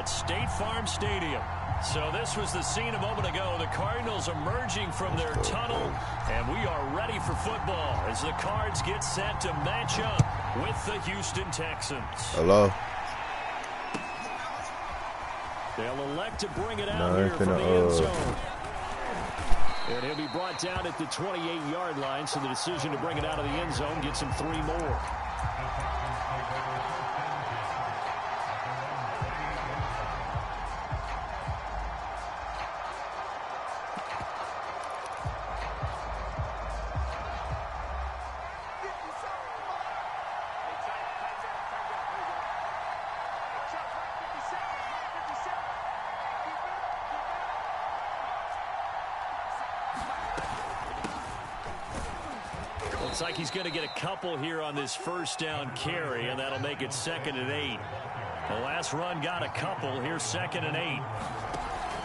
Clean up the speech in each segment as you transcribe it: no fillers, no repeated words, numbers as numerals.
at State Farm Stadium. So this was the scene a moment ago. The Cardinals emerging from their tunnel, and we are ready for football as the Cards get set to match up with the Houston Texans. Hello. They'll elect to bring it out here from the end zone. And he'll be brought down at the 28-yard line, so the decision to bring it out of the end zone gets him 3 more. Looks like he's going to get a couple here on this first down carry, and that'll make it 2nd and 8. The last run got a couple. Here's 2nd and 8.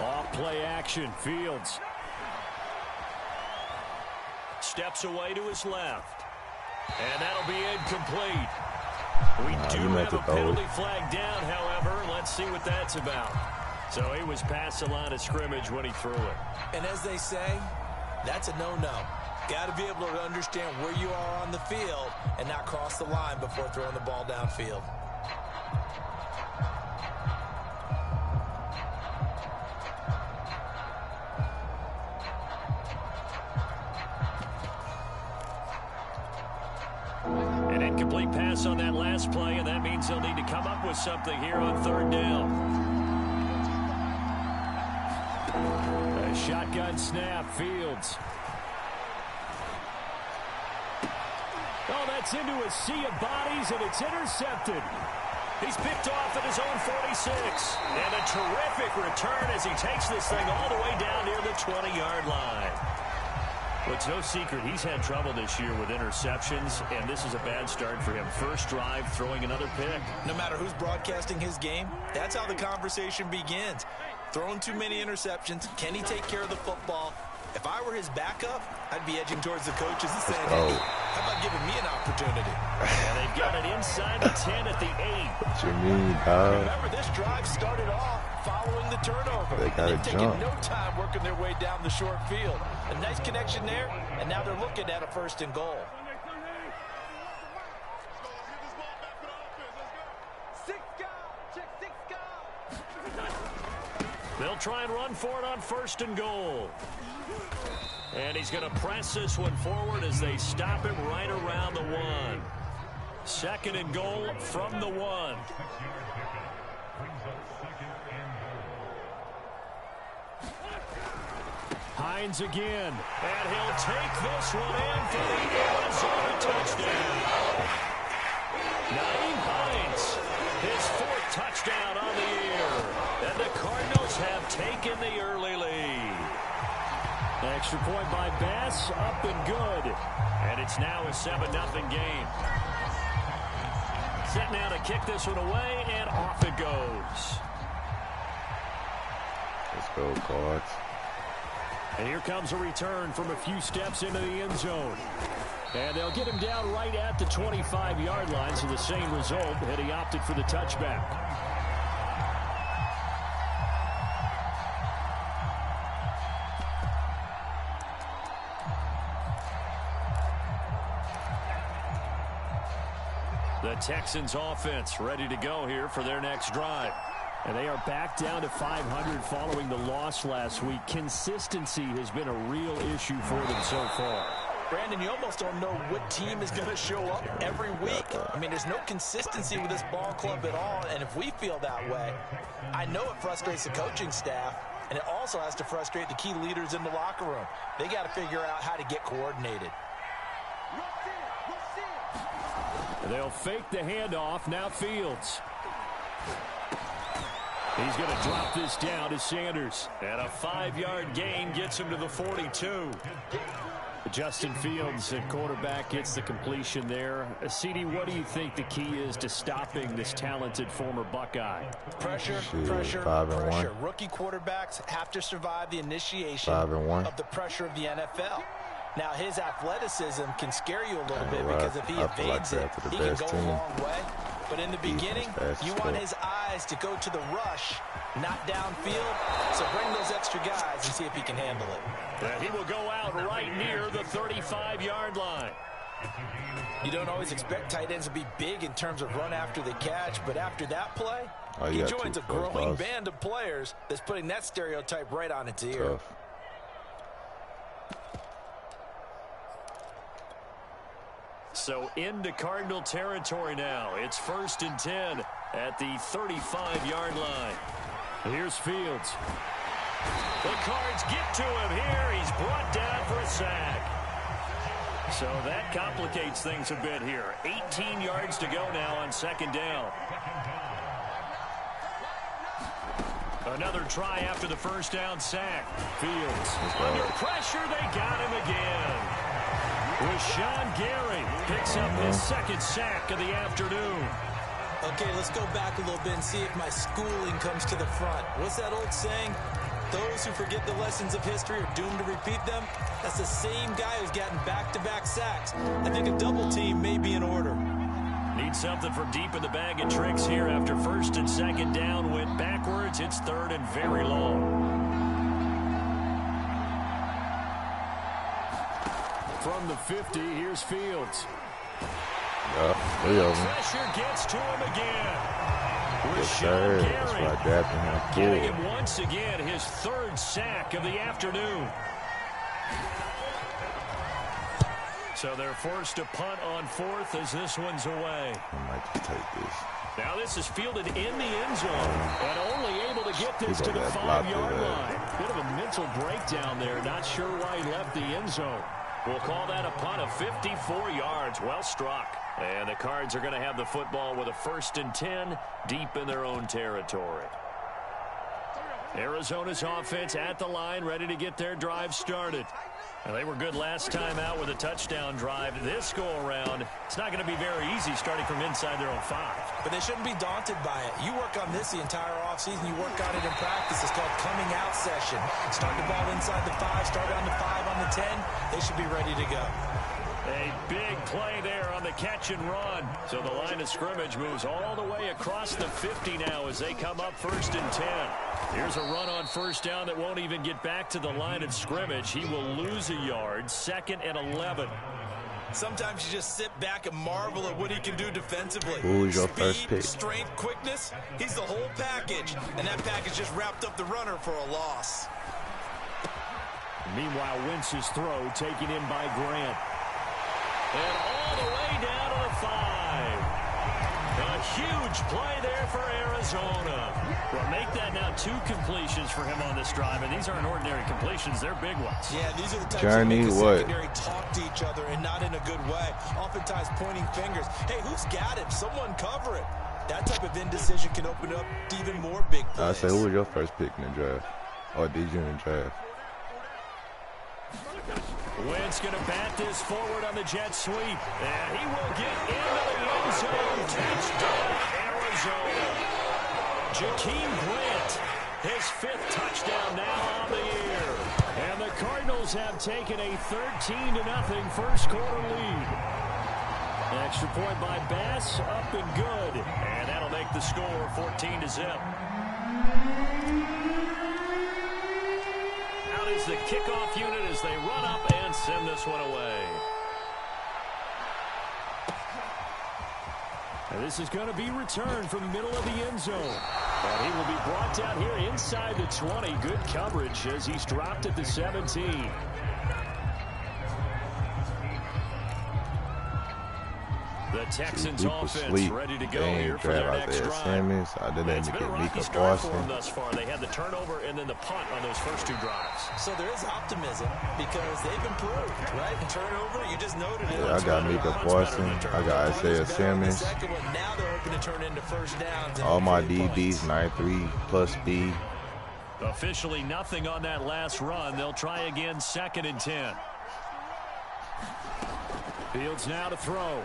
Off play action. Fields steps away to his left, and that'll be incomplete. We do have a penalty flag down, however. Let's see what that's about. So he was past the line of scrimmage when he threw it. And as they say, that's a no-no. Got to be able to understand where you are on the field and not cross the line before throwing the ball downfield. An incomplete pass on that last play, and that means they'll need to come up with something here on 3rd down. A shotgun snap. Fields. Oh, that's into a sea of bodies, and it's intercepted. He's picked off at his own 46. And a terrific return as he takes this thing all the way down near the 20-yard line. Well, it's no secret he's had trouble this year with interceptions, and this is a bad start for him. First drive, throwing another pick. No matter who's broadcasting his game, that's how the conversation begins. Throwing too many interceptions. Can he take care of the football? If I were his backup, I'd be edging towards the coaches and saying, hey, how about giving me an opportunity? And they've got it inside the 10 at the 8. What you mean, dog? Remember, this drive started off following the turnover. They got to jump. Taking no time working their way down the short field. A nice connection there, and now they're looking at a 1st and goal. They'll try and run for it on 1st and goal. And he's going to press this one forward as they stop him right around the 1. 2nd and goal from the 1. Hines again. And he'll take this one in for the Arizona touchdown. Naeem Hines, his 4th touchdown on the year. And the Cardinals have taken the early lead. Extra point by Bass, up and good. And it's now a 7-0 game. Set now to kick this one away, and off it goes. Let's go, Cards. And here comes a return from a few steps into the end zone. And they'll get him down right at the 25-yard line, so the same result, and he opted for the touchback. The Texans offense ready to go here for their next drive. And they are back down to 500 following the loss last week. Consistency has been a real issue for them so far. Brandon, you almost don't know what team is going to show up every week. I mean, there's no consistency with this ball club at all, and if we feel that way, I know it frustrates the coaching staff, and it also has to frustrate the key leaders in the locker room. They got to figure out how to get coordinated. They'll fake the handoff. Now Fields. He's going to drop this down to Sanders. And a 5-yard gain gets him to the 42. Justin Fields at quarterback gets the completion there. CD, what do you think the key is to stopping this talented former Buckeye? Pressure, pressure. Rookie quarterbacks have to survive the initiation of the pressure of the NFL. Now, his athleticism can scare you a little bit because if he evades it, he can go a long way. But in the beginning, you want his eyes to go to the rush, not downfield. So bring those extra guys and see if he can handle it. And he will go out right near the 35-yard line. You don't always expect tight ends to be big in terms of run after the catch, but after that play, he joins a growing band of players that's putting that stereotype right on its ear. Tough. So into Cardinal territory now. It's 1st and 10 at the 35-yard line. Here's Fields. The Cards get to him here. He's brought down for a sack. So that complicates things a bit here. 18 yards to go now on 2nd down. Another try after the 1st down sack. Fields under pressure. They got him again. Rashawn Gary picks up his 2nd sack of the afternoon. Okay, let's go back a little bit and see if my schooling comes to the front. What's that old saying? Those who forget the lessons of history are doomed to repeat them. That's the same guy who's gotten back-to-back sacks. I think a double team may be in order. Need something from deep in the bag of tricks here after 1st and 2nd down. Went backwards. It's 3rd and very long. From the 50, here's Fields. Pressure gets to him again. Rashawn Gary getting him once again his 3rd sack of the afternoon. So they're forced to punt on 4th as this one's away. I might just take this. Now this is fielded in the end zone and only able to get this to the 5-yard line. Bit of a mental breakdown there. Not sure why he left the end zone. We'll call that a punt of 54 yards. Well struck. And the Cards are going to have the football with a 1st and 10 deep in their own territory. Arizona's offense at the line, ready to get their drive started. And they were good last time out with a touchdown drive. This go-around, it's not going to be very easy starting from inside their own 5. But they shouldn't be daunted by it. You work on this the entire offseason. You work on it in practice. It's called coming out session. Start the ball inside the 5, start on the 5, on the 10. They should be ready to go. A big play there on the catch and run. So the line of scrimmage moves all the way across the 50 now as they come up 1st and 10. Here's a run on 1st down that won't even get back to the line of scrimmage. He will lose a yard. 2nd and 11. Sometimes you just sit back and marvel at what he can do defensively. Who's your Speed, first pick? strength, quickness. He's the whole package. And that package just wrapped up the runner for a loss. Meanwhile, Wentz's throw taken in by Grant. And all the way down to the 5. A huge play there for Arizona. Well, make that now 2 completions for him on this drive, and these aren't ordinary completions. They're big ones. Yeah, these are the types that make the secondary talk to each other and not in a good way. Oftentimes pointing fingers. Hey, who's got him? Someone cover it. That type of indecision can open up even more big plays. I say, who was your first pick in the draft? Or did you in the draft? Wentz going to bat this forward on the jet sweep. And he will get into the end zone. Touchdown, Arizona. Jakeem Grant, his 5th touchdown now on the year. And the Cardinals have taken a 13-0 first quarter lead. Extra point by Bass, up and good. And that'll make the score 14-0. Out is the kickoff unit as they run up and send this one away. And this is going to be returned from the middle of the end zone. And he will be brought down here inside the 20. Good coverage as he's dropped at the 17. The Texans offense ready to go here for their next drive. It's been a rocky start for them thus far. They had the turnover and then the punt on those first 2 drives. So there is optimism because they've improved, right? Turnover, you just noted it. Yeah, I got Mika Parsons. I got Isaiah Simmons. Now they're hoping to turn into first downs. All my DBs, 9.3 plus speed. Officially nothing on that last run. They'll try again 2nd and 10. Fields now to throw.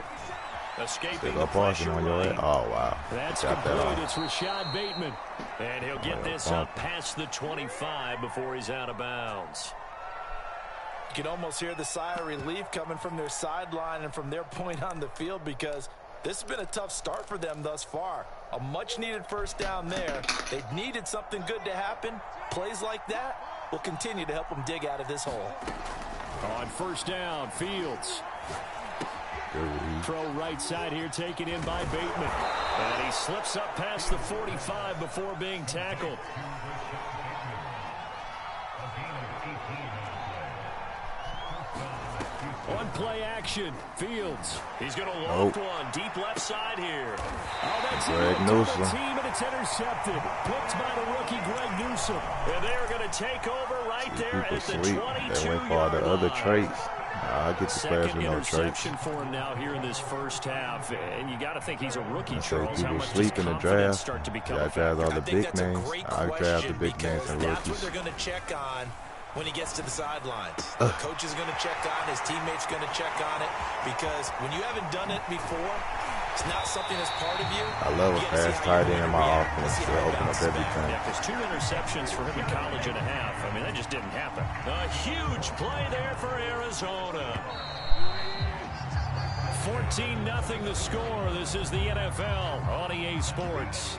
Escaping the pressure right. Oh, wow. That's complete. It's Rashad Bateman. And he'll get this up past the 25 before he's out of bounds. You can almost hear the sigh of relief coming from their sideline and from their point on the field because This has been a tough start for them thus far. A much-needed first down there. They needed something good to happen. Plays like that will continue to help them dig out of this hole. On first down, Fields. Throw right side here, taken in by Bateman. And he slips up past the 45 before being tackled. On play action, Fields. He's going to loft one deep left side here. Oh, that's Greg it. Newsome. Team, and it's intercepted. Picked by the rookie Greg Newsome. And they're going to take over right there at the 22-yard They went for all the other traits. I get the players with no traits. Interception for him now here in this first half. And you got to think he's a rookie, Charles. How People much sleep in the draft. start to become I draft all the big that's names. a great I draft the big names because and that's what rookies. they're going to check on when he gets to the sidelines. The coach is going to check on, his teammates going to check on it, because when you haven't done it before, it's not something that's part of you. I love a fast tight end in my offense. They open up everything. Yeah, because 2 interceptions for him in college and a half. I mean, that just didn't happen. A huge play there for Arizona. 14-0 the score. This is the NFL on EA Sports.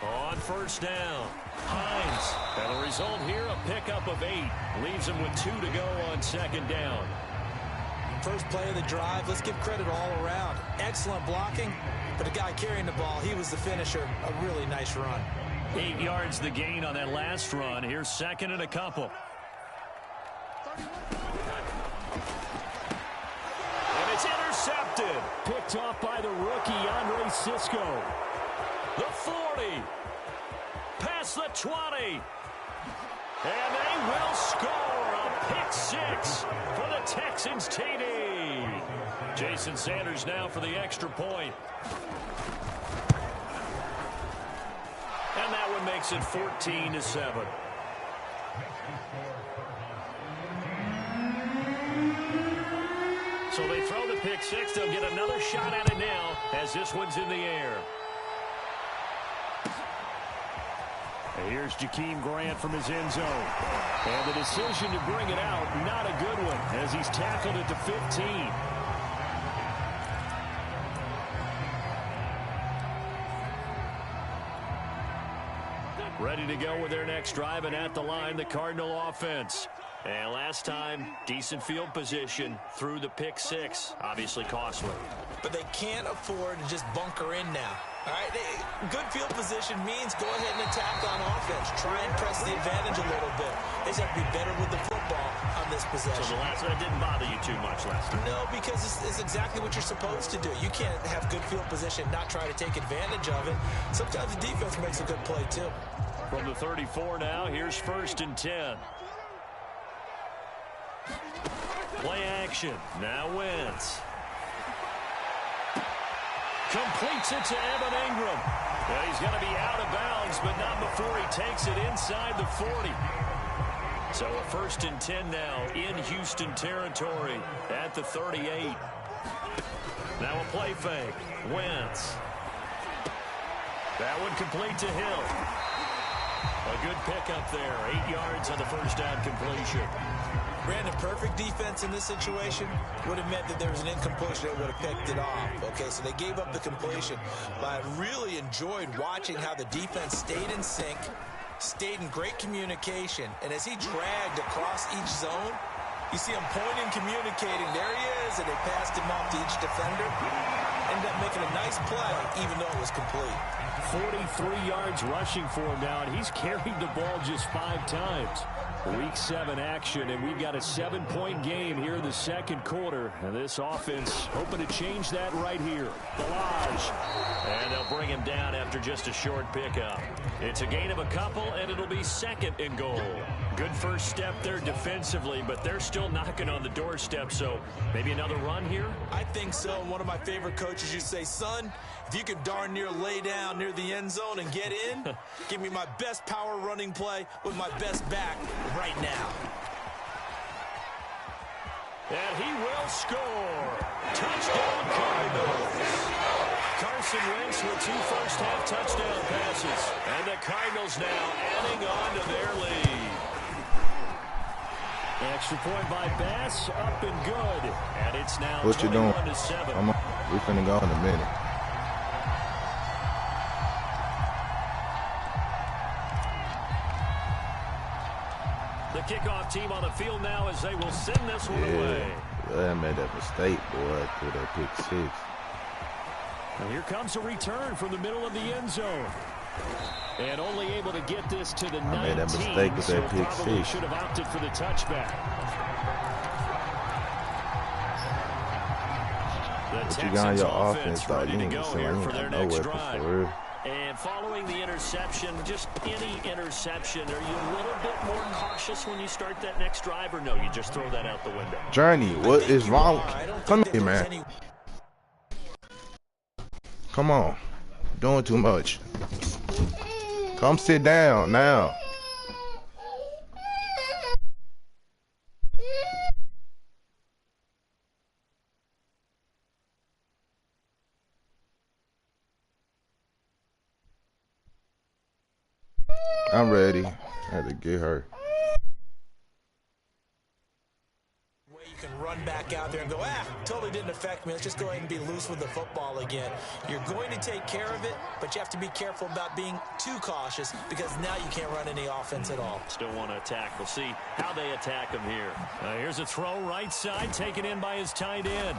On first down, Hines. And the result here, a pickup of 8. Leaves him with 2 to go on second down. First play of the drive, let's give credit all around. Excellent blocking, but the guy carrying the ball, he was the finisher. A really nice run. 8 yards the gain on that last run. Here's second and a couple. And it's intercepted. Picked off by the rookie, Andre Sisco. The 40. Past the 20. And they will score a pick 6 for the Texans TD. Jason Sanders now for the extra point. And that one makes it 14-7. So they throw the pick 6. They'll get another shot at it now as this one's in the air. And here's Jakeem Grant from his end zone. And the decision to bring it out, not a good one, as he's tackled at the 15. Ready to go with their next drive, and at the line, the Cardinal offense. And last time, decent field position through the pick 6. Obviously costly. But they can't afford to just bunker in now. All right, good field position means go ahead and attack on offense. Try and press the advantage a little bit. They just have to be better with the football on this possession. So the last one didn't bother you too much last time? No, because it's exactly what you're supposed to do. You can't have good field position, not try to take advantage of it. Sometimes the defense makes a good play, too. From the 34 now, here's 1st and 10. Play action. Now Wentz. Completes it to Evan Ingram. And he's going to be out of bounds, but not before he takes it inside the 40. So a 1st and 10 now in Houston territory at the 38. Now a play fake. Wentz. That one complete to Hill. A good pickup there. 8 yards on the first down completion. Brandon, perfect defense in this situation would have meant that there was an incompletion that would have picked it off. Okay, so they gave up the completion. But I really enjoyed watching how the defense stayed in sync, stayed in great communication, and as he dragged across each zone, you see him pointing, communicating. There he is, and they passed him off to each defender. Ended up making a nice play, even though it was complete. 43 yards rushing for him now, and he's carried the ball just 5 times. Week 7 action, and we've got a 7-point game here in the second quarter. And this offense hoping to change that right here. Balaj. And they'll bring him down after just a short pickup. It's a gain of a couple, and it'll be 2nd and goal. Good first step there defensively, but they're still knocking on the doorstep, so maybe another run here? I think so. One of my favorite coaches used to say, son, if you can darn near lay down near the end zone and get in, give me my best power running play with my best back right now. And he will score. Touchdown Cardinals. Carson Wentz with 2 first-half touchdown passes. And the Cardinals now adding on to their lead. Extra point by Bass, up and good. And it's now what you doing? 21-7. We finna go in a minute. The kickoff team on the field now as they will send this one away. I made that mistake, boy, through that pick 6. And here comes a return from the middle of the end zone. And only able to get this to the 19. I made that mistake with that pick 6. Should have opted for the touchback. But you got on your offense, like, you need to see like you no weapons for real. And following the interception, just any interception, are you a little bit more cautious when you start that next drive, or no, you just throw that out the window? Journey, what is wrong? Come here, man. Come on. Doing too much. Come sit down now. I'm ready. I had to get her. You can run back out there and go, totally didn't affect me. Let's just go ahead and be loose with the football again. You're going to take care of it, but you have to be careful about being too cautious because now you can't run any offense at all. Still want to attack. We'll see how they attack him here. Here's a throw right side, taken in by his tight end.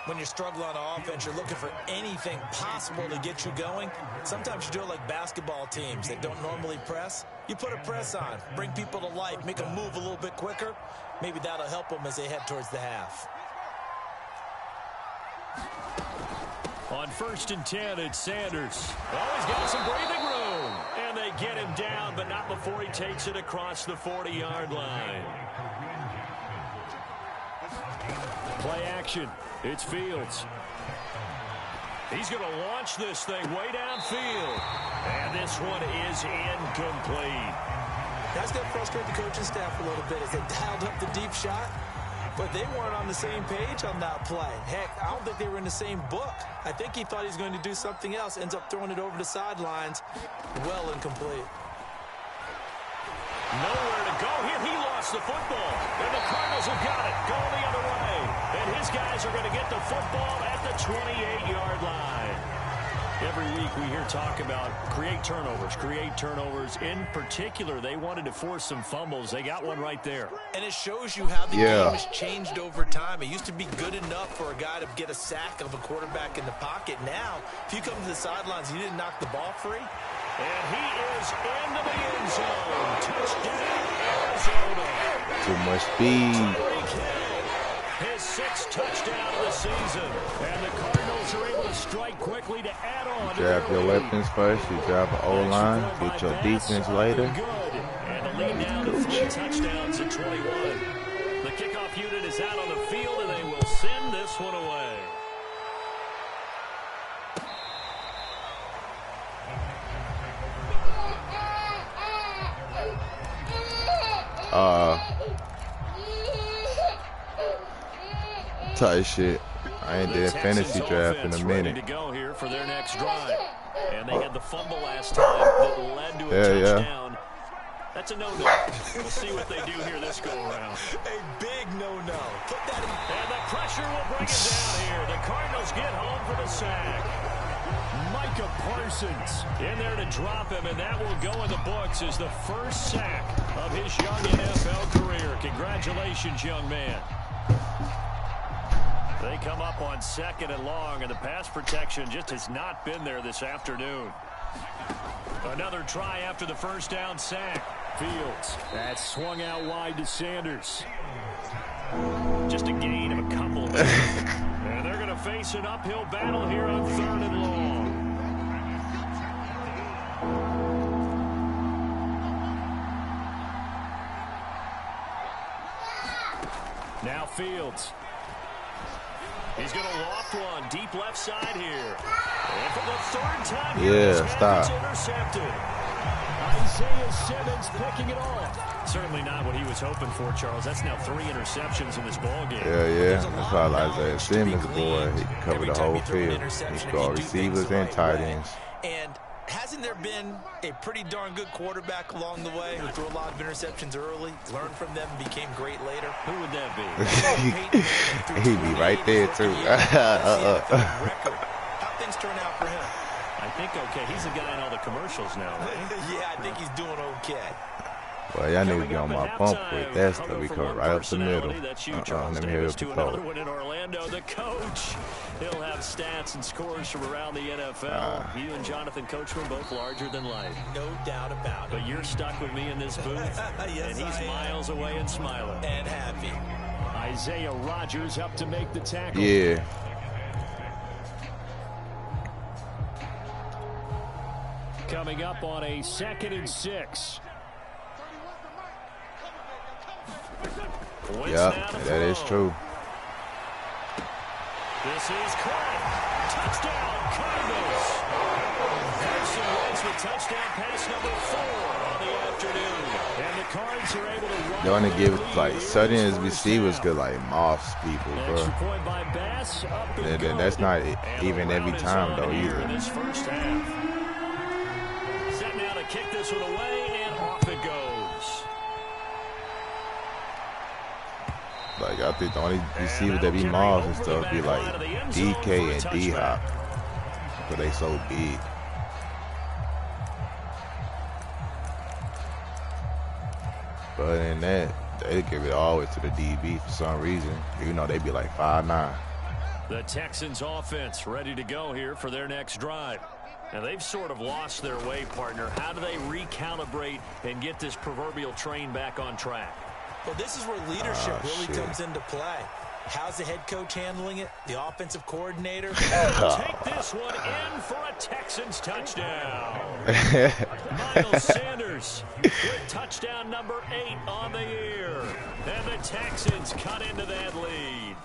When you're struggling on offense, you're looking for anything possible to get you going. Sometimes you do it like basketball teams that don't normally press. You put a press on, bring people to life, make them move a little bit quicker. Maybe that'll help them as they head towards the half. On 1st and 10, it's Sanders. Oh, he's got some breathing room. And they get him down, but not before he takes it across the 40-yard line. Play action. It's Fields. He's going to launch this thing way downfield. And this one is incomplete. That's going to frustrate the coaching staff a little bit as they dialed up the deep shot. But they weren't on the same page on that play. Heck, I don't think they were in the same book. I think he thought he was going to do something else. Ends up throwing it over the sidelines. Well incomplete. Nowhere to go here. He lost the football. And the Cardinals have got it. Going the other way. And his guys are going to get the football at the 28-yard line. Every week we hear talk about create turnovers. In particular, they wanted to force some fumbles. They got one right there. And it shows you how the game has changed over time. It used to be good enough for a guy to get a sack of a quarterback in the pocket. Now, if you come to the sidelines and you didn't knock the ball free. And he is into the end zone. Touchdown, Arizona. Too much speed. His 6th touchdown of the season. And the Cardinals are able to strike quickly to add on. Draft your weapons first. You draft an O-line. Get your defense later. And the lead down to 4 touchdowns at 21. The kickoff unit is out on the field, and they will send this one away. Tight shit. I ain't did fantasy draft in a minute. To go here for their next drive. And they had the fumble last time that led to a touchdown. Yeah. That's a no-no. We'll see what they do here this go-around. A big no-no. Put that in. And the pressure will bring it down here. The Cardinals get home for the sack. Micah Parsons in there to drop him, and that will go in the books as the first sack of his young NFL career. Congratulations, young man. They come up on 2nd and long, and the pass protection just has not been there this afternoon. Another try after the first down sack. Fields. That swung out wide to Sanders. Just a gain of a couple. And they're going to face an uphill battle here on 3rd and long. Now Fields. He's going to loft one deep left side here. And for the 3rd time here, stop. Intercepted. Isaiah Simmons picking it off. Certainly not what he was hoping for, Charles. That's now 3 interceptions in this ballgame. Yeah. That's why Isaiah Simmons, boy, he covered the whole field. He scored receivers and tight ends. And has hasn't there been a pretty darn good quarterback along the way who threw a lot of interceptions early, learned from them, and became great later? Who would that be? He'd be right there, too. How things turn out for him? I think okay. He's a guy in all the commercials now, right? Yeah, I think he's doing okay. Well, y'all need to be on my pump with that stuff. We come right up the middle. That's you, Let Charles me hear Davis, it to before. another one in Orlando. The coach, he'll have stats and scores from around the NFL. You and Jonathan Coachman both larger than life. No doubt about it. But you're stuck with me in this booth, Yes, and he's miles away and smiling. And happy. Isaiah Rodgers up to make the tackle. Yeah. Coming up on a 2nd and 6. Yep, that is true. This is Craig. Touchdown, Cardinals. Carson Wentz with touchdown pass number 4 on the afternoon. And the Cards are able to They want to give like certain receivers could like moss people, bro. Extra point by Bass, up and And that's not even every time though either. in this first half. Set now to kick this one away, and off it goes. Like I think the only receivers that be Mars and stuff be like DK and D-Hop, but they so big. But in that, they give it always to the DB for some reason. You know they be like 5'9". The Texans offense ready to go here for their next drive. Now they've sort of lost their way, partner. How do they recalibrate and get this proverbial train back on track? Well, this is where leadership really comes into play. How's the head coach handling it? The offensive coordinator? Take this one in for a Texans touchdown. Miles Sanders with touchdown number 8 on the year. And the Texans cut into that lead.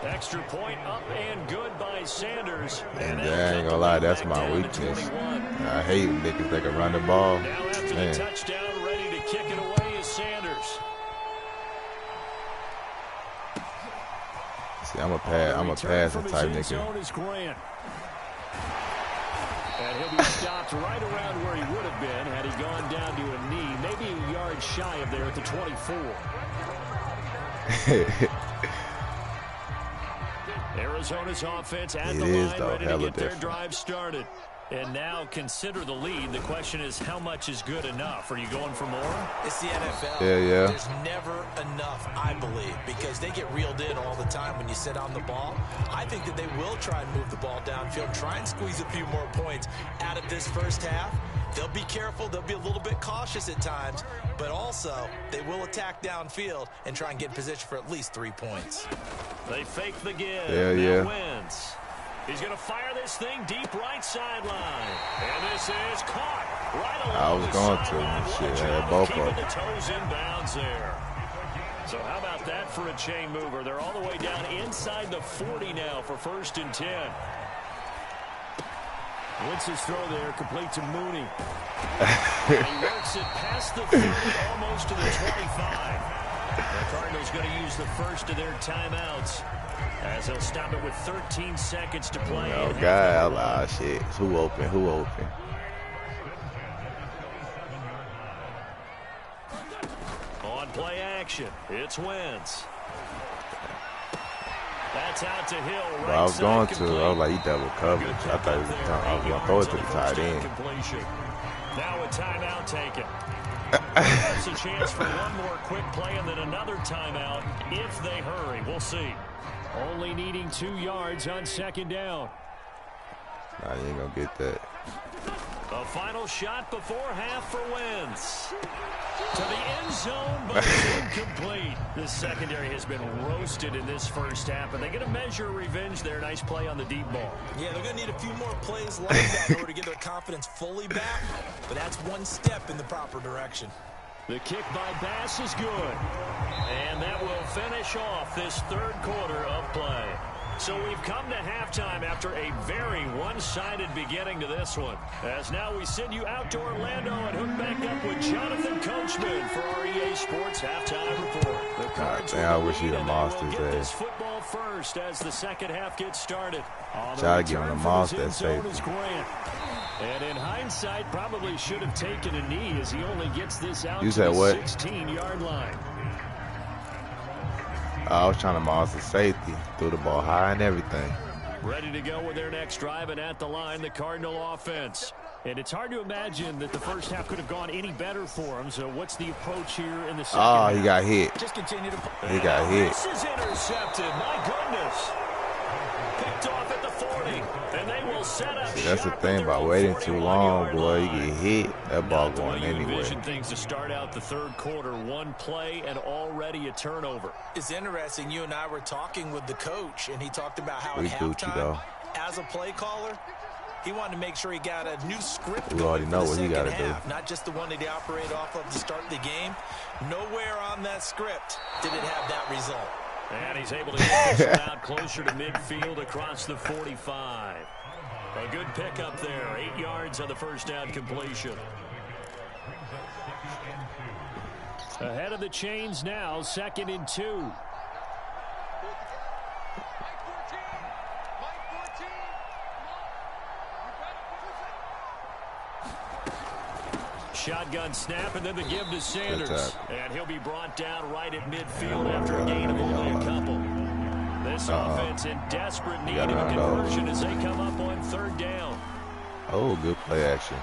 Extra point up and good by Sanders. And I ain't gonna lie, that's my weakness. I hate niggas that can run the ball. Now after the touchdown, ready to kick it away is Sanders. See, I'm a passing type nigga. And he'll be stopped right around where he would have been had he gone down to a knee, maybe a yard shy of there at the 24. Arizona's offense at the line, ready to get their drive started. And now consider the lead. The question is, how much is good enough? Are you going for more? It's the NFL. Yeah. There's never enough, I believe, because they get reeled in all the time when you sit on the ball. I think that they will try and move the ball downfield, try and squeeze a few more points out of this first half. They'll be careful. They'll be a little bit cautious at times, but also they will attack downfield and try and get in position for at least 3 points. They fake the give. Yeah. Wins. He's going to fire this thing deep right sideline. And this is caught right along I was going to. Shit, I had both of them. The toes inbounds there. So how about that for a chain mover? They're all the way down inside the 40 now for 1st and 10. Wentz's throw there, complete to Mooney. He works it past the 30, almost to the 25. The Cardinals going to use the first of their timeouts, as they'll stop it with 13 seconds to play. Oh, God, shit. Who open? On play action, it's Wentz. That's out to Hill. Right, I was going to. complete. I was like, he double coverage. I thought I was going to throw it to the tight end. Completion. Now a timeout taken. There's a chance for one more quick play and then another timeout if they hurry. We'll see. Only needing 2 yards on 2nd down. Nah, you ain't going to get that. A final shot before half for Wentz. To the end zone, but it's incomplete. This secondary has been roasted in this first half, and they're going to measure revenge there. Nice play on the deep ball. Yeah, they're going to need a few more plays like that in order to get their confidence fully back, but that's one step in the proper direction. The kick by Bass is good, and that will finish off this 3rd quarter of play. So we've come to halftime after a very one-sided beginning to this one. As now we send you out to Orlando and hook back up with Jonathan Coachman for our EA Sports Halftime Report. The Cards I wish he'd have lost his get this ass. football first as the second half gets started. Try to get on the mouse that safety. And in hindsight, probably should have taken a knee as he only gets this out you to said the what? 16-yard line. I was trying to mouse the safety, threw the ball high and everything. Ready to go with their next drive, and at the line, the Cardinal offense. And it's hard to imagine that the first half could have gone any better for him. So what's the approach here in the second half? He got hit. Just continue to play. He got hit. This is intercepted. My goodness. Picked off at the 40. And they will set up. See, that's the thing about waiting too long, boy. You get hit. That ball going anywhere. Things to start out the third quarter. One play and already a turnover. It's interesting. You and I were talking with the coach, and he talked about how We at Gucci, halftime, though. as a play caller, he wanted to make sure he got a new script We already going know for what the he second gotta do. half, not just the one that he operated off of to start the game. Nowhere on that script did it have that result. And he's able to get this one out closer to midfield across the 45. A good pickup there. 8 yards on the first down completion. Ahead of the chains now, 2nd and 2. Shotgun snap, and then the give to Sanders. And he'll be brought down right at midfield after a gain of only a couple. This offense in desperate need of a conversion as they come up on 3rd down. Oh, good play action.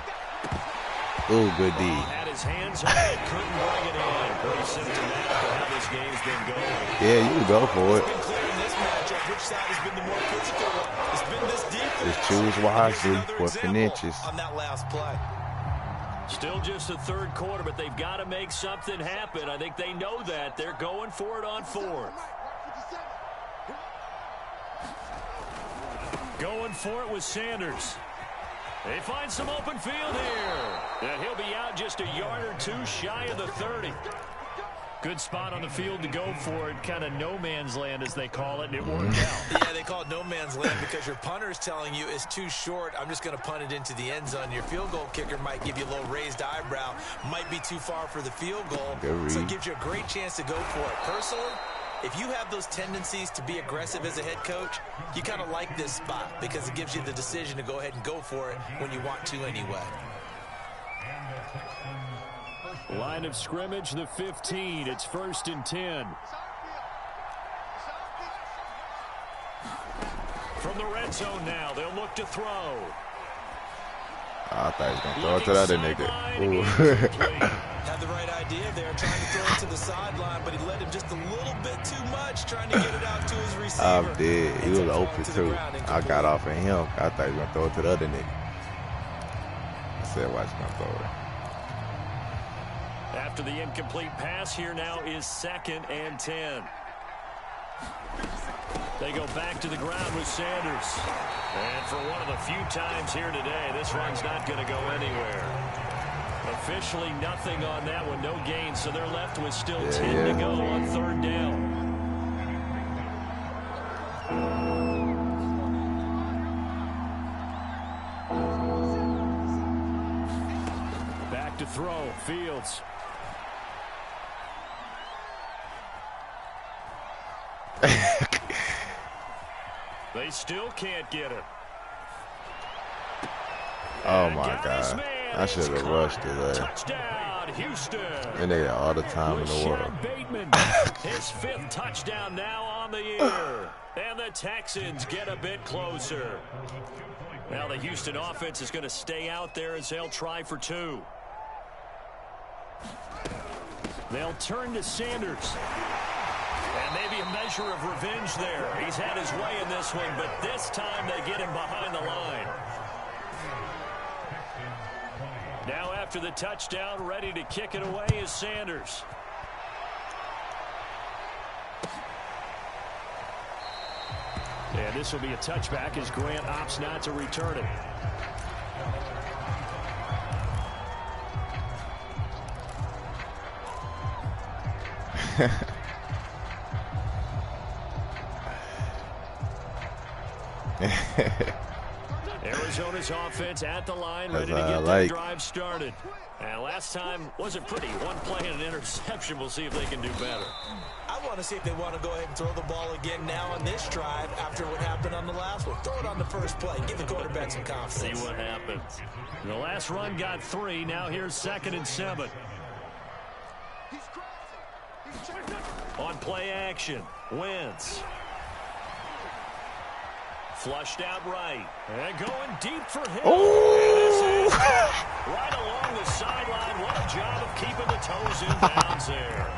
Oh, good D. Had his hands on it, couldn't bring it in. Pretty symptomatic of how this game's been going. Yeah, you can go for it. It's been clear in this matchup which side has been the more physical one. It's been this defense. Just choose wisely within inches. On that last play. Still just the third quarter, but they've got to make something happen. I think they know that. They're going for it on 4th. Going for it with Sanders. They find some open field here. And he'll be out just a yard or two shy of the 30. Good spot on the field to go for it. Kind of no man's land, as they call it, and it worked out. Yeah, they call it no man's land because your punter is telling you it's too short. I'm just going to punt it into the end zone. Your field goal kicker might give you a little raised eyebrow. Might be too far for the field goal. So it gives you a great chance to go for it. Personally, if you have those tendencies to be aggressive as a head coach, you kind of like this spot because it gives you the decision to go ahead and go for it when you want to anyway. Line of scrimmage, the 15. It's 1st and 10. From the red zone now, they'll look to throw. I thought he was going to throw it to the other nigga. Had the right idea there, trying to throw it to the sideline, but he let him just a little bit too much, trying to get it out to his receiver. I did. He was open, too. I got off of him. I thought he was going to throw it to the other nigga. I said, watch him throw it. After the incomplete pass, here now is 2nd and 10. They go back to the ground with Sanders. And for one of the few times here today, this run's not going to go anywhere. Officially nothing on that one, no gain, so they're left with still 10 to go on 3rd down. Back to throw, Fields. They still can't get it. Oh, my God. I should have rushed it there. Touchdown, Houston. And they got all the time in the world. Bateman, his 5th touchdown now on the year. And the Texans get a bit closer. Now the Houston offense is going to stay out there as they'll try for 2. They'll turn to Sanders. And maybe a measure of revenge there. He's had his way in this one, but this time they get him behind the line. Now after the touchdown, ready to kick it away is Sanders. And this will be a touchback as Grant opts not to return it. Arizona's offense at the line, ready to get that drive started. And last time wasn't pretty. One play and an interception. We'll see if they can do better. I want to see if they want to go ahead and throw the ball again now on this drive after what happened on the last one. Throw it on the first play. Give the quarterback some confidence. See what happens. The last run got 3. Now here's 2nd and 7. On play action, Wentz. Flushed out right. And going deep for him. Oh! Right along the sideline. What a job of keeping the toes in bounds there.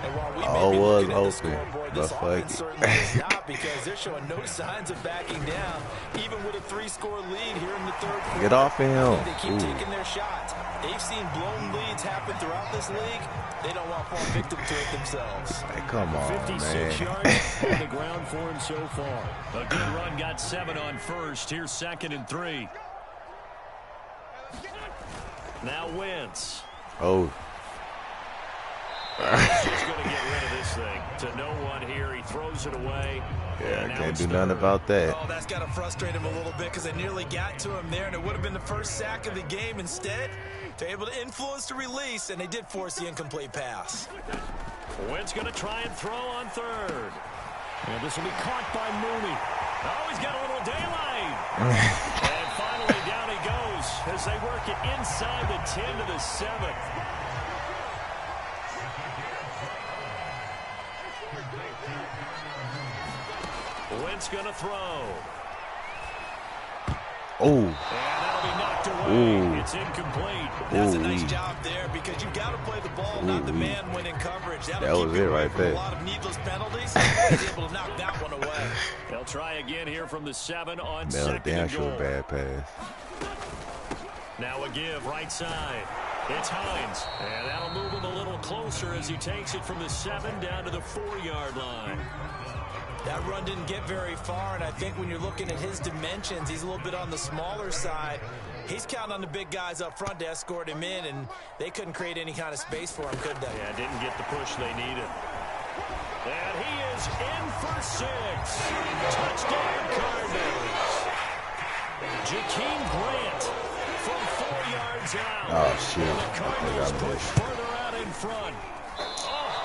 And while we Oh, may be was looking at the open, scoreboard, but this fuck offense it. certainly is not, because they're showing no signs of backing down, even with a 3-score lead here in the third quarter. Get off him. I think they keep Ooh. taking their shots. They've seen blown leads happen throughout this league. They don't want to fall victim to it themselves. Hey, come on, 56 man. yards on the ground for him so far. A good run, got 7 on first. Here's 2nd and 3. Now Wentz. Oh. He's just going to get rid of this thing. To no one here. He throws it away. Yeah, And I now can't it's do third. nothing about that. Oh, that's got to frustrate him a little bit, because they nearly got to him there, and it would have been the first sack of the game. Instead, they're able to influence the release, and they did force the incomplete pass. Wentz going to try and throw on third. And this will be caught by Mooney. Oh, he's got a little daylight. And finally down he goes as they work it inside the 10 to the 7. Wentz going to throw. Oh. And that'll be knocked away. Ooh. It's incomplete. That's a Ooh, nice wee. job there, because you've got to play the ball, not the Ooh, wee. man when in coverage. That'll That keep was you it away right from there. a lot of needless penalties. He's able to knock that one away. They'll try again here from the 7 on That was 2nd damn and sure goal. a bad pass. Now a give, right side. It's Hines. And that'll move him a little closer as he takes it from the 7 down to the 4-yard line. That run didn't get very far, and I think when you're looking at his dimensions, he's a little bit on the smaller side. He's counting on the big guys up front to escort him in, and they couldn't create any kind of space for him, could they? Yeah, didn't get the push they needed. And he is in for 6. Touchdown Cardinals. Jakeem Grant from 4 yards out. Oh, shit. And the I think Cardinals I push missed. further out in front.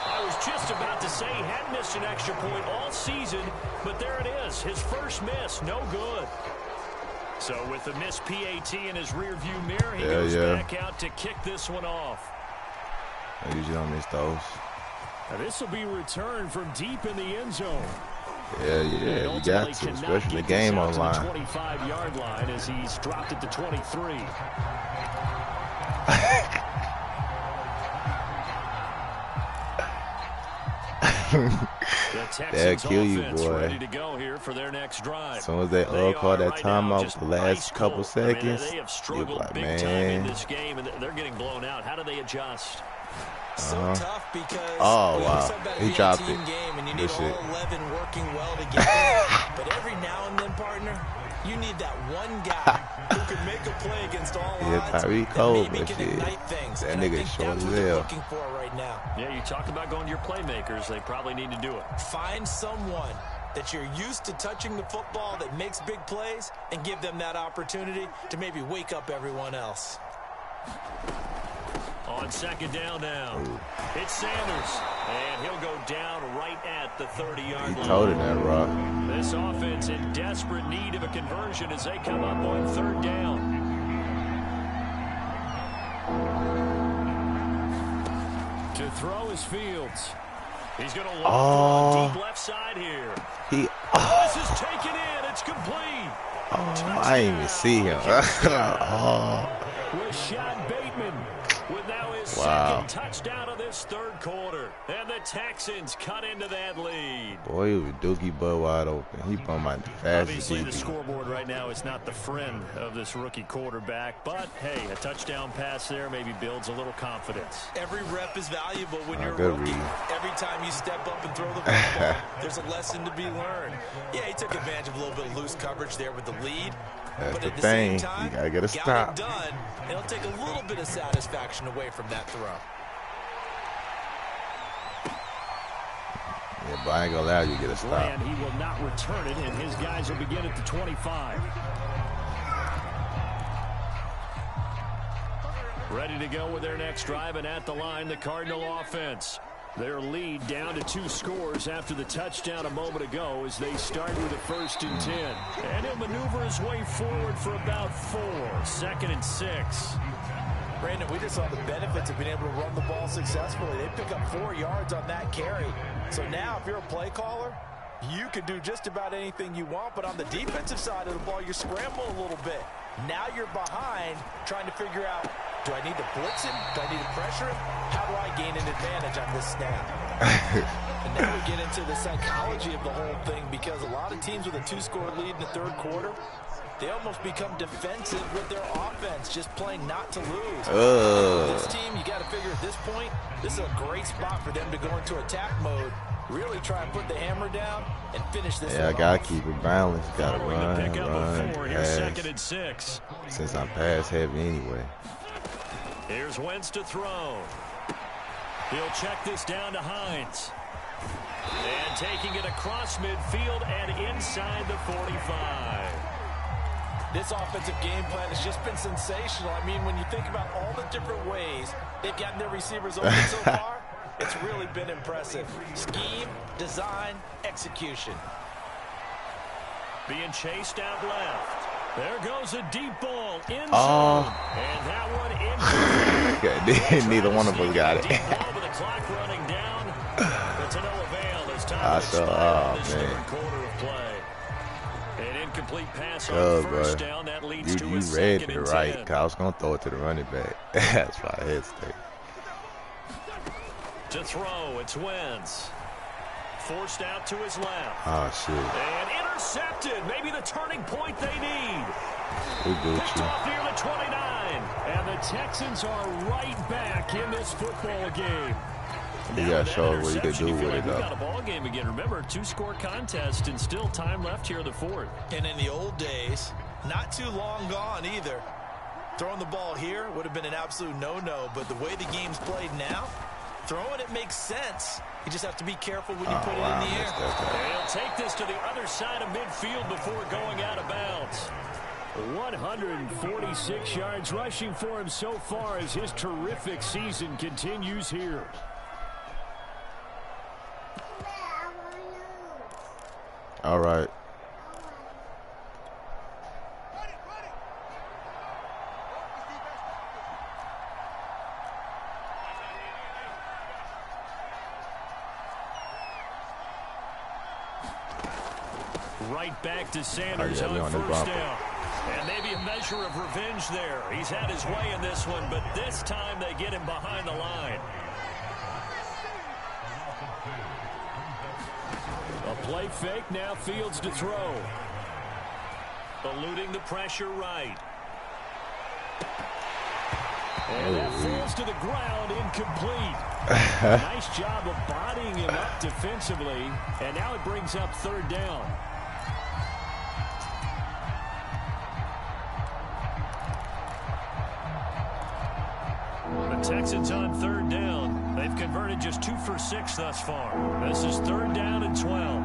I was just about to say he hadn't missed an extra point all season, but there it is. His first miss, no good. So with the missed PAT in his rearview mirror, he goes back out to kick this one off. I usually don't miss those. Now this will be returned from deep in the end zone. Yeah, you got to, especially the game online. 25-yard line as he's dropped it to 23. They'll kill you, boy. Ready to go here for their next drive. As soon as they call that timeout with the last couple seconds, they have you're struggled like, big time in man. this game, and they're getting blown out. How do they adjust? So tough, because Oh, we wow. said about He being a dropped team it. game, and you Good need shit. all 11 working well together. But every now and then, partner, you need that one guy who can make a play against all Yeah, odds Tyreek that Cole, maybe but can shit, ignite things. that And I nigga think short that's as what they're hell. looking for right now. Yeah, you talk about going to your playmakers. They probably need to do it. Find someone that you're used to touching the football that makes big plays, and give them that opportunity to maybe wake up everyone else. On second down now, it's Sanders, and he'll go down right at the 30-yard He line. told it that, Rock. This offense in desperate need of a conversion as they come up on third down. To throw is Fields. He's going to look on deep left side here. This is taken in. It's complete. I didn't even see him. Rashad Bateman with now his second touchdown of this third quarter. And the Texans cut into that lead. Boy, he was dookie butt wide open. He bumped out the fastest Obviously, the DB. scoreboard right now is not the friend of this rookie quarterback. But, hey, a touchdown pass there maybe builds a little confidence. Every rep is valuable when you're a good rookie. read. Every time you step up and throw the football, there's a lesson to be learned. Yeah, he took advantage of a little bit of loose coverage there with the lead. That's but the at the thing. same time, You gotta get a got stop. it done. It'll take a little bit of satisfaction away from that throw. Yeah, but I ain't gonna allow you to get a stop. And he will not return it, and his guys will begin at the 25. Ready to go with their next drive, and at the line, the Cardinal offense. Their lead down to 2 scores after the touchdown a moment ago as they start with a 1st and 10. And he'll maneuver his way forward for about 4. 2nd and 6. Brandon, we just saw the benefits of being able to run the ball successfully. They pick up 4 yards on that carry. So now if you're a play caller, you can do just about anything you want. But on the defensive side of the ball, you're scrambling a little bit. Now you're behind trying to figure out, do I need to blitz him? Do I need to pressure him? How do I gain an advantage on this snap? And now we get into the psychology of the whole thing, because a lot of teams with a 2-score lead in the 3rd quarter, they almost become defensive with their offense, just playing not to lose. This team, you got to figure at this point, this is a great spot for them to go into attack mode, really try and put the hammer down and finish this. Yeah, I got to keep it balanced. Got to run, pass. 2nd and 6. Since I'm pass heavy anyway. Here's Wentz to throw. He'll check this down to Hines. And taking it across midfield and inside the 45. This offensive game plan has just been sensational. I mean, when you think about all the different ways they've gotten their receivers open so far, it's really been impressive. Scheme, design, execution. Being chased out left. There goes a deep ball in zone. And that one in. Neither one of us got it. Deep ball with the clock running down. But to no avail. There's time to expire this 3rd quarter of play. An incomplete pass on 1st down. That leads to a 2nd and 10. You read it right, because I was going to throw it to the running back. That's why I hesitate. To throw, it's Wentz. Forced out to his left. Oh, shit. And intercepted. Maybe the turning point they need. Picked off near the 29. And the Texans are right back in this football game. You got to show what you can do with it, though. We got a ball game again. Remember, 2-score contest and still time left here in the 4th. And in the old days, not too long gone either. Throwing the ball here would have been an absolute no-no. But the way the game's played now, throwing it makes sense. You just have to be careful when you put it in the air. And he'll take this to the other side of midfield before going out of bounds. 146 yards rushing for him so far as his terrific season continues here. All right. Right back to Sanders on 1st down. And maybe a measure of revenge there. He's had his way in this one, but this time they get him behind the line. A play fake, now Fields to throw. Eluding the pressure right. And that falls to the ground, incomplete. Nice job of bodying him up defensively, and now it brings up 3rd down. The Texans on 3rd down. They've converted just 2 for 6 thus far. This is 3rd down and 12.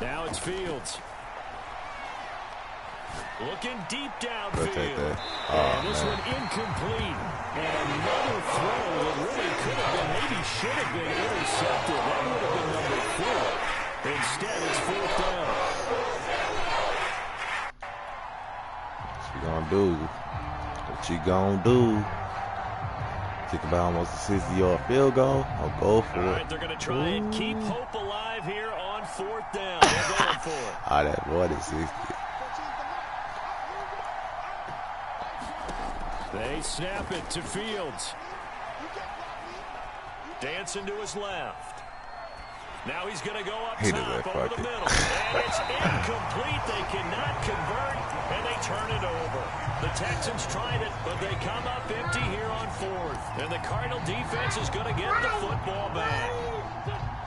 Now it's Fields. Looking deep downfield. And this one incomplete. And another throw that really could have been, maybe should have been intercepted. That would have been number 4. Instead, it's 4th down. What you gonna do? What you gonna do? Think about almost a 60-yard field goal. I'll go for it. All right, they're going to try and keep hope alive here on 4th down. They're going for it. That boy is 60. They snap it to Fields. Dancing to his left. Now he's going to go up top over the middle. And it's incomplete. They cannot convert, and they turn it over. The Texans tried it, but they come up empty here on 4th. And the Cardinal defense is going to get the football back.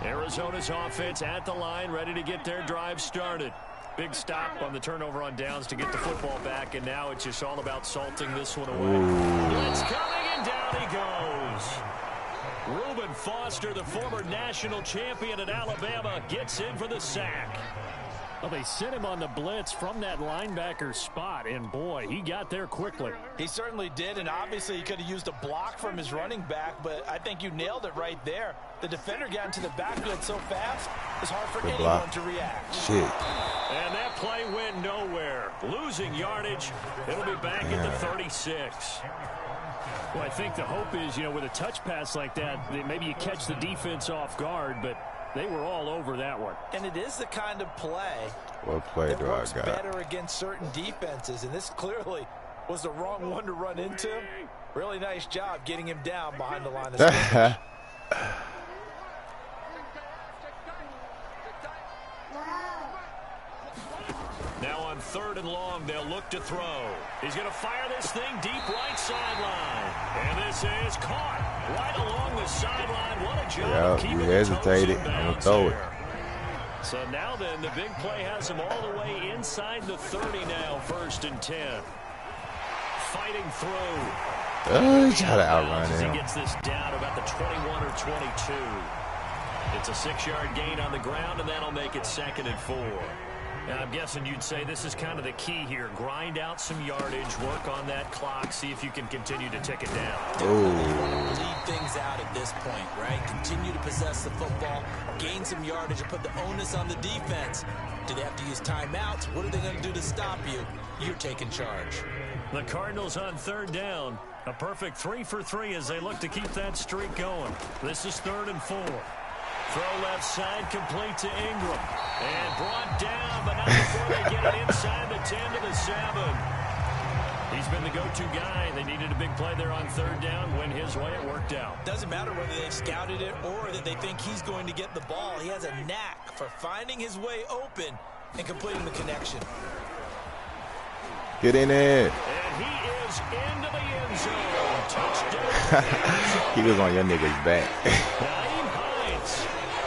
Arizona's offense at the line, ready to get their drive started. Big stop on the turnover on downs to get the football back, and now it's just all about salting this one away. Blitz coming, and down he goes. Reuben Foster, the former national champion at Alabama, gets in for the sack. Well, they sent him on the blitz from that linebacker spot, and boy, he got there quickly. He certainly did, and obviously he could have used a block from his running back, but I think you nailed it right there. The defender got into the backfield so fast, it's hard for anyone to react. Shit. And that play went nowhere. Losing yardage, it'll be back at the 36. Well, I think the hope is, with a touch pass like that, maybe you catch the defense off guard, but they were all over that one. And it is the kind of play what play that do works I got? better against certain defenses, and this clearly was the wrong one to run into. Really nice job getting him down behind the line of scrimmage. Now on 3rd and long, they'll look to throw. He's going to fire this thing deep right sideline. And this is caught right along the sideline. What a job of keeping the toes hesitated. in I'm going to bounds throw it. there. So now then, the big play has him all the way inside the 30 now, 1st and 10. Fighting through. He tried to outrun him. He gets this down about the 21 or 22. It's a 6-yard gain on the ground, and that'll make it 2nd and 4. And I'm guessing you'd say this is kind of the key here. Grind out some yardage, work on that clock, see if you can continue to tick it down. Lead things out at this point, right? Continue to possess the football, gain some yardage, and put the onus on the defense. Do they have to use timeouts? What are they going to do to stop you? You're taking charge. The Cardinals on 3rd down. A perfect 3 for 3 as they look to keep that streak going. This is 3rd and 4. Throw left side, complete to Ingram. And brought down, but not before they get it inside the 10 to the 7. He's been the go-to guy. They needed a big play there on 3rd down. Went his way, it worked out. Doesn't matter whether they scouted it or that they think he's going to get the ball. He has a knack for finding his way open and completing the connection. Get in there. And he is into the end zone. Touchdown. He was on your nigga's back.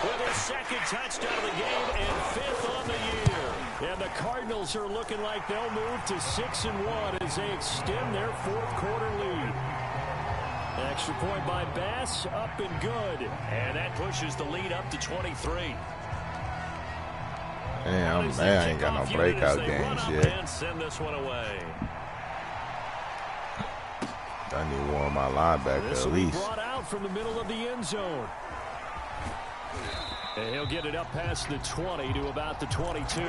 With his 2nd touchdown of the game and 5th on the year. And the Cardinals are looking like they'll move to 6-1 as they extend their 4th quarter lead. Extra point by Bass, up and good. And that pushes the lead up to 23. Damn, man, I ain't got no breakout games yet. And send this one away. I need one of my linebackers at least. Brought out from the middle of the end zone. And he'll get it up past the 20 to about the 22.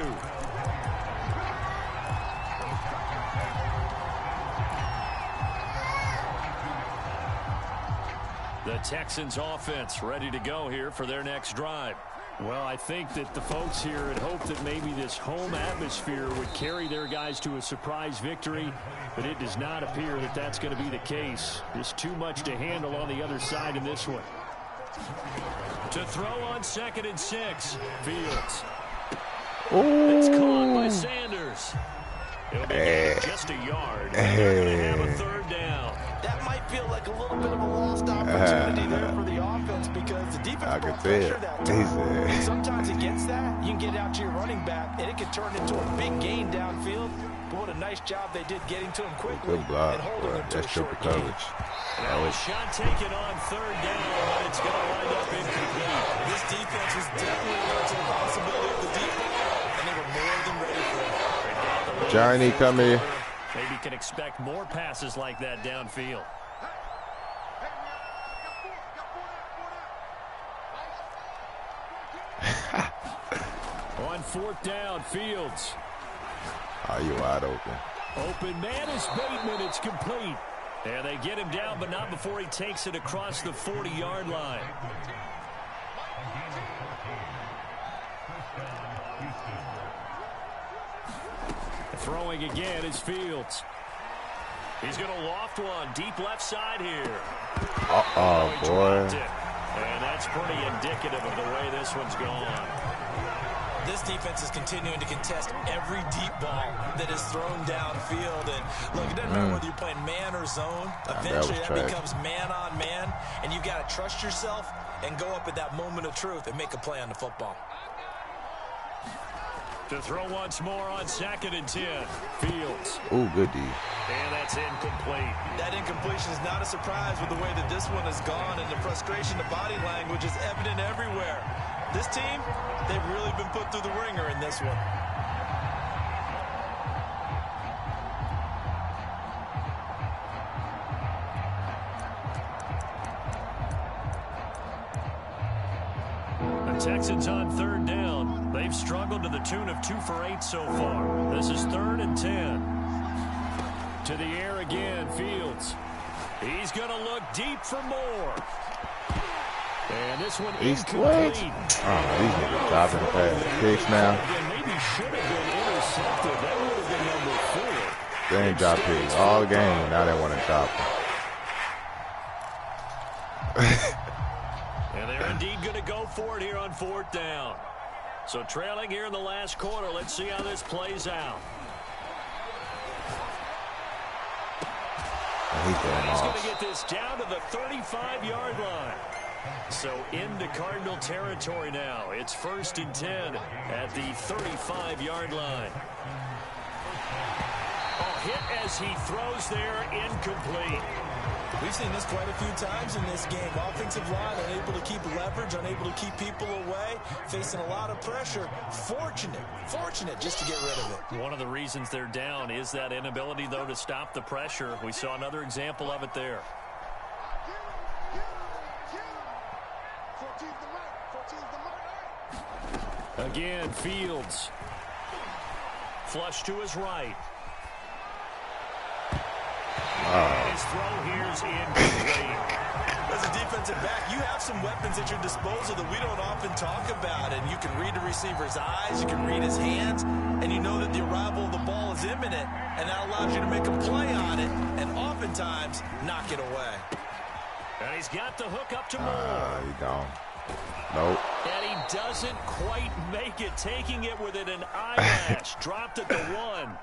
The Texans offense ready to go here for their next drive. Well, I think that the folks here had hoped that maybe this home atmosphere would carry their guys to a surprise victory, but it does not appear that that's going to be the case. There's too much to handle on the other side in this one. To throw on 2nd and 6. Fields. Ooh. It's caught by Sanders. It'll be just a yard. They're going to have a 3rd down. That might feel like a little bit of a lost opportunity there for the offense because the defense brought pressure that time. Sometimes against that, you can get out to your running back, and it can turn into a big gain downfield. But what a nice job they did getting to him quickly good block, and holding him to a short coverage. gain. Now a shot taken on 3rd down, but it's going to wind up incomplete. This defense was definitely alert to the possibility of the deep ball, and they were more than ready for it. Johnny, come here. Maybe can expect more passes like that downfield. On 4th down, Fields. Are you wide open? Open man is Bateman. It's complete. And they get him down, but not before he takes it across the 40-yard line. Throwing again is Fields. He's going to loft one deep left side here. Uh-oh, boy. And that's pretty indicative of the way this one's gone. This defense is continuing to contest every deep ball that is thrown downfield. And look, it doesn't matter whether you're playing man or zone. Eventually that becomes man on man. And you've got to trust yourself and go up at that moment of truth and make a play on the football. To throw once more on 2nd and 10. Fields. Ooh, good D. And that's incomplete. That incompletion is not a surprise with the way that this one has gone, and the frustration, the body language is evident everywhere. This team, they've really been put through the ringer in this one. Texans on 3rd down. They've struggled to the tune of 2 for 8 so far. This is 3rd and 10. To the air again, Fields. He's going to look deep for more. And this one incomplete. Oh, these niggas dropping the pass. Picks now. Again, maybe should have been intercepted. That would have been number 4. They ain't drop picks all game. Now they want to drop them. And they're indeed going to go for it here on 4th down. So trailing here in the last quarter. Let's see how this plays out. He's going to get this down to the 35-yard line. So into Cardinal territory now. It's 1st and 10 at the 35-yard line. Oh, hit as he throws there, incomplete. We've seen this quite a few times in this game. Offensive line unable to keep leverage, unable to keep people away, facing a lot of pressure. Fortunate just to get rid of it. One of the reasons they're down is that inability, though, to stop the pressure. We saw another example of it there. Again, Fields. Flush to his right. His throw here's incomplete. As a defensive back, you have some weapons at your disposal that we don't often talk about, and you can read the receiver's eyes, you can read his hands, and you know that the arrival of the ball is imminent, and that allows you to make a play on it, and oftentimes knock it away. And he's got the hook up to Moore. He gone. Nope. And he doesn't quite make it, taking it within an eyelash. Dropped at the 1.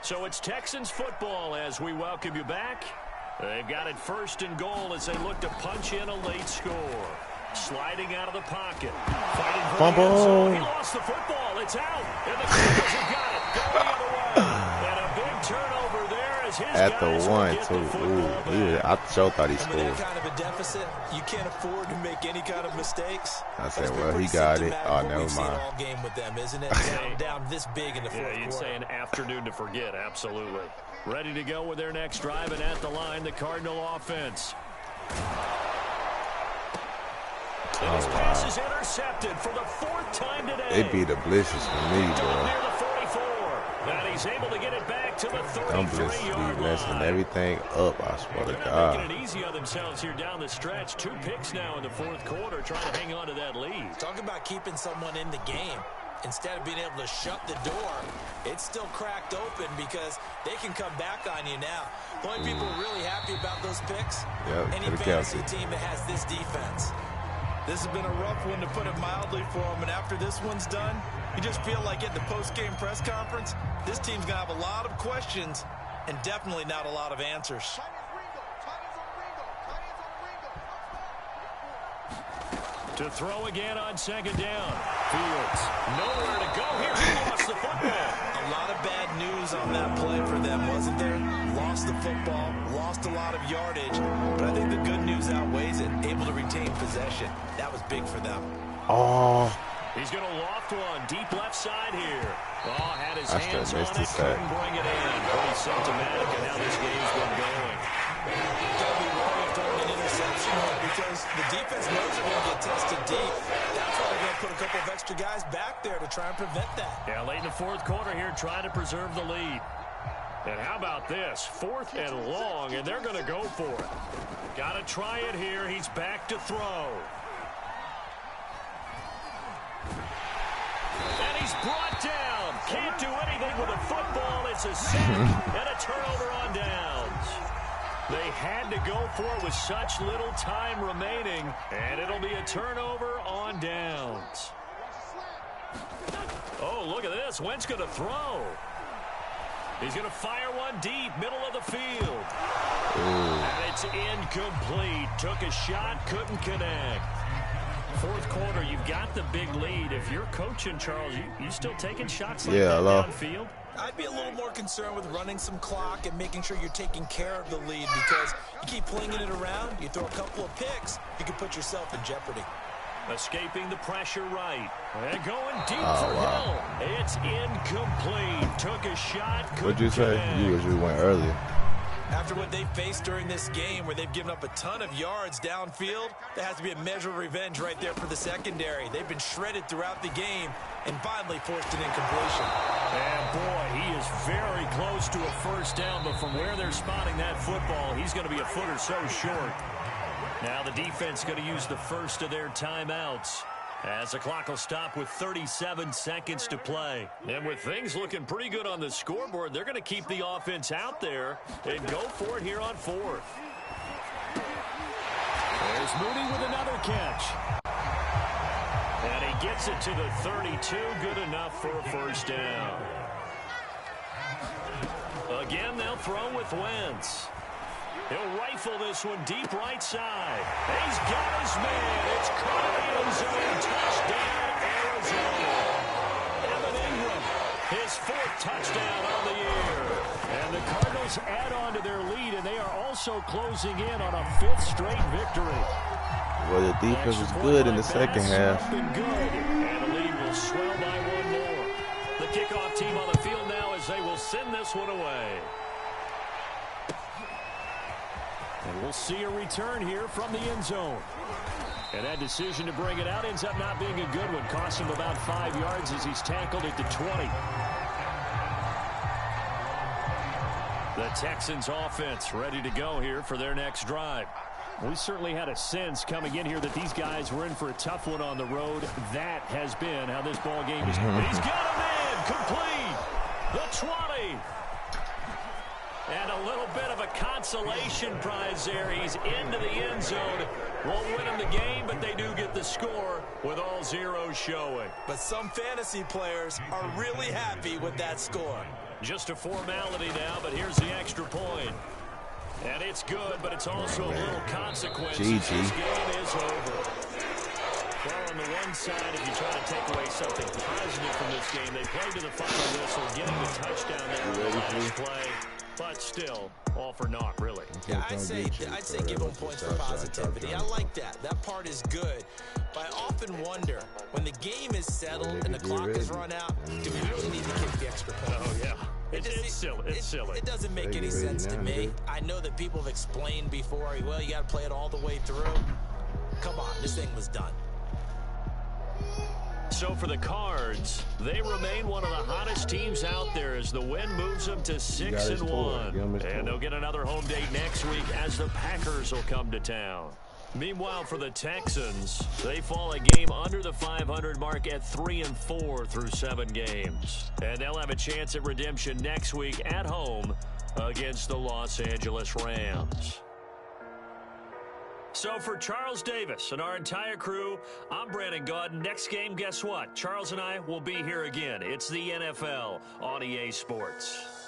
So it's Texans football as we welcome you back. They've got it 1st and goal as they look to punch in a late score. Sliding out of the pocket. Fighting for the end zone. He lost the football. It's out. And the Cardinals have got it. Going the other way. And a big turnover there as his at the guys 1, get too. the football Ooh, I sure thought he scored. That kind of a deficit, you can't afford to make any kind of mistakes. I said, well, he got it. Oh, never mind. All game with them, isn't it? down this big in the fourth quarter. You'd say an afternoon to forget. Absolutely. Ready to go with their next drive, and at the line, the Cardinal offense. And his pass is intercepted for the 4th time today. It be the blitzes for me, bro. Near the 44. And he's able to get it back to the 33-yard be messing everything up, I swear to God. Making it easy on themselves here down the stretch. 2 picks now in the 4th quarter, trying to hang on to that lead. Talk about keeping someone in the game. Instead of being able to shut the door, it's still cracked open because they can come back on you now. The only people really happy about those picks, any fantasy team that has this defense. This has been a rough one, to put it mildly, for them, and after this one's done, you just feel like at the post-game press conference, this team's going to have a lot of questions and definitely not a lot of answers. To throw again on 2nd down. Fields, nowhere to go here. He lost the football. A lot of bad news on that play for them, wasn't there? Lost the football, lost a lot of yardage, but I think the good news outweighs it. Able to retain possession. That was big for them. Oh. He's going to loft one deep left side here. Oh, had his hands on it, couldn't bring it in. Pretty symptomatic of how this game's been going. Gotta be wary of throwing an interception here because the defense knows they're going to get tested deep. That's why they're going to put a couple of extra guys back there to try and prevent that. Yeah, late in the 4th quarter here, trying to preserve the lead. And how about this? 4th and long, and they're going to go for it. Got to try it here. He's back to throw. And he's brought down. Can't do anything with a football. It's a sack and a turnover on downs. They had to go for it with such little time remaining, and it'll be a turnover on downs. Oh, look at this. Wentz going to throw. He's going to fire one deep, middle of the field. And it's incomplete. Took a shot, couldn't connect. 4th quarter, you've got the big lead. If you're coaching, Charles, you still taking shots like Yeah, that hello. downfield? I'd be a little more concerned with running some clock and making sure you're taking care of the lead, because you keep flinging it around, you throw a couple of picks, you can put yourself in jeopardy. Escaping the pressure right. And going deep for Hill. It's incomplete. Took a shot. What'd you say? You went earlier. After what they've faced during this game, where they've given up a ton of yards downfield, there has to be a measure of revenge right there for the secondary. They've been shredded throughout the game and finally forced an incompletion. And boy, he is very close to a first down, but from where they're spotting that football, he's going to be a foot or so short. Now the defense going to use the first of their timeouts, as the clock will stop with 37 seconds to play. And with things looking pretty good on the scoreboard, they're going to keep the offense out there and go for it here on fourth. There's Mooney with another catch. And he gets it to the 32. Good enough for a first down. Again, they'll throw with Wentz. He'll rifle this one deep right side. He's got his man. It's caught in the end zone. Touchdown, Arizona. Evan Ingram, his fourth touchdown on the year. And the Cardinals add on to their lead, and they are also closing in on a fifth straight victory. Well, the defense was good in the second half. And the lead will swell by one more. The kickoff team on the field now as they will send this one away. And we'll see a return here from the end zone. And that decision to bring it out ends up not being a good one. Costs him about 5 yards as he's tackled at the 20. The Texans offense ready to go here for their next drive. We certainly had a sense coming in here that these guys were in for a tough one on the road. That has been how this ball game is. He's got a man complete. The 20. And a little bit of a consolation prize there. He's into the end zone. Won't win him the game, but they do get the score with all zeros showing. But some fantasy players are really happy with that score. Just a formality now, but here's the extra point. And it's good, but it's also a little consequence. This game is over. Well, on the one side, if you try to take away something positive from this game, they played to the final whistle, getting the touchdown there in the last play. But still, all for naught, really. Yeah, I'd say give them points for positivity. I like that. That part is good. But I often wonder, when the game is settled and the clock is run out, do we really need to kick the extra point? Oh, yeah. It's silly. It's silly. It doesn't make any sense to me. I know that people have explained before, well, you got to play it all the way through. Come on, this thing was done. So for the Cards, they remain one of the hottest teams out there as the win moves them to 6-1. And they'll get another home date next week as the Packers will come to town. Meanwhile, for the Texans, they fall a game under the 500 mark at 3-4 through 7 games. And they'll have a chance at redemption next week at home against the Los Angeles Rams. So for Charles Davis and our entire crew, I'm Madden God. Next game, guess what? Charles and I will be here again. It's the NFL on EA Sports.